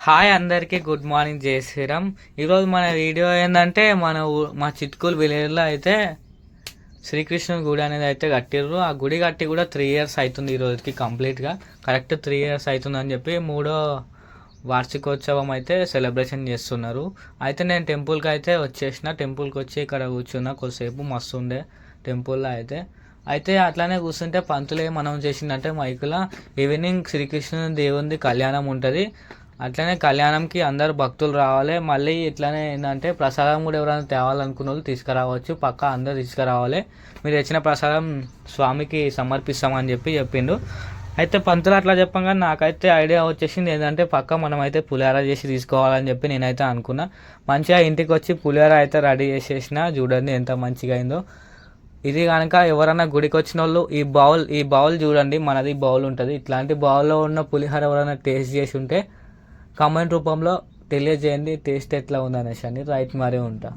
Hi అందరికీ good morning జై శ్రీరామ్. ఈరోజు మన వీడియో ఏంటంటే మా చిట్కూల్ విలేజ్లో అయితే శ్రీకృష్ణుని గుడి అనేది అయితే కట్టిర్రు. ఆ గుడి కట్టి కూడా 3 years అవుతుంది ఈ రోజుకి కంప్లీట్గా. కరెక్ట్ 3 years అవుతుందని చెప్పి 3వ వార్షికోత్సవం అయితే సెలబ్రేషన్ చేస్తున్నారు. అయితే నేను టెంపుల్కి అయితే వచ్చేసిన. టెంపుల్కి వచ్చి ఇక్కడ కూర్చున్నా కొద్దిసేపు. మస్తు ఉండే టెంపుల్లో అయితే అట్లానే కూర్చుంటే పంతులు మనం చేసిందంటే మైకులో ఈవినింగ్ శ్రీకృష్ణుని దేవుని కళ్యాణం ఉంటుంది. అట్లనే కళ్యాణంకి అందరు భక్తులు రావాలి. మళ్ళీ ఇట్లనే ఏంటంటే ప్రసాదం కూడా ఎవరైనా తేవాలనుకున్న వాళ్ళు తీసుకురావచ్చు. పక్కా అందరు తీసుకురావాలి. మీరు తెచ్చిన ప్రసాదం స్వామికి సమర్పిస్తామని చెప్పిండు. అయితే పంతులు అట్లా చెప్పంగా నాకైతే ఐడియా వచ్చేసింది ఏంటంటే పక్క మనం అయితే పులిహోర చేసి తీసుకోవాలని చెప్పి నేనైతే అనుకున్నా. మంచిగా ఇంటికి వచ్చి పులిహోర అయితే రెడీ చేసేసిన. చూడండి ఎంత మంచిగా అయిందో. ఇది కనుక ఎవరైనా గుడికి వచ్చిన వాళ్ళు ఈ బౌల్ చూడండి, మనది బౌల్ ఉంటుంది. ఇట్లాంటి బౌల్లో ఉన్న పులిహోర ఎవరైనా టేస్ట్ చేసి ఉంటే కామెంట్ రూపంలో తెలియజేయండి టేస్ట్ ఎట్లా ఉందనేసి. రైట్ మరీ ఉంటా.